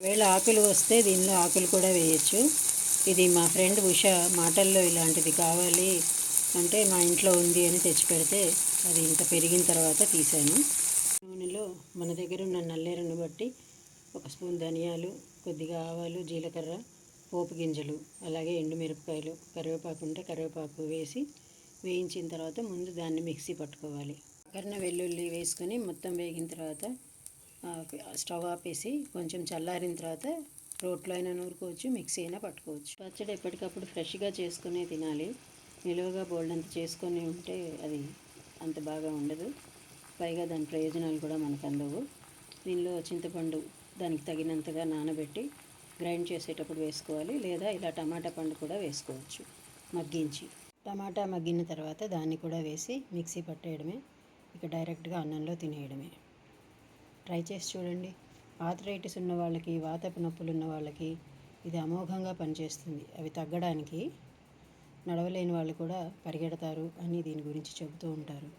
ఒకవేళ ఆకులు వస్తే దీనిలో ఆకులు కూడా వేయచ్చు. ఇది మా ఫ్రెండ్ ఉష మాటల్లో ఇలాంటిది కావాలి అంటే మా ఇంట్లో ఉంది అని తెచ్చిపెడితే అది ఇంత పెరిగిన తర్వాత తీసాను. నూనెలో మన దగ్గర ఉన్న నల్లేరును బట్టి 1 స్పూన్ ధనియాలు, కొద్దిగా ఆవాలు, జీలకర్ర, పోపు గింజలు, అలాగే ఎండుమిరపకాయలు, కరివేపాకు ఉంటే కరివేపాకు వేసి వేయించిన తర్వాత ముందు దాన్ని మిక్సీ పట్టుకోవాలి. కర్ణ వెల్లుల్లి వేసుకొని మొత్తం వేగిన తర్వాత స్టవ్ ఆపేసి కొంచెం చల్లారిన తర్వాత రోట్లో అయినా నూరుకోవచ్చు, మిక్సీ అయినా పట్టుకోవచ్చు. పచ్చడి ఎప్పటికప్పుడు ఫ్రెష్గా చేసుకునే తినాలి. నిలువగా బోల్డంత చేసుకొని ఉంటే అది అంత బాగా ఉండదు. పైగా దాని ప్రయోజనాలు కూడా మనకు అందవు. దీనిలో చింతపండు దానికి తగినంతగా నానబెట్టి గ్రైండ్ చేసేటప్పుడు వేసుకోవాలి, లేదా ఇలా టమాటా పండు కూడా వేసుకోవచ్చు మగ్గించి. టమాటా మగ్గిన తర్వాత దాన్ని కూడా వేసి మిక్సీ పట్టేయడమే. ఇక డైరెక్ట్గా అన్నంలో తినేయడమే. ట్రై చేసి చూడండి. ఆర్థరైటిస్ ఉన్న వాళ్ళకి, వాతపు నొప్పులు ఉన్న వాళ్ళకి ఇది అమోఘంగా పనిచేస్తుంది. అవి తగ్గడానికి నడవలేని వాళ్ళు కూడా పరిగెడతారు అని దీని గురించి చెబుతూ ఉంటారు.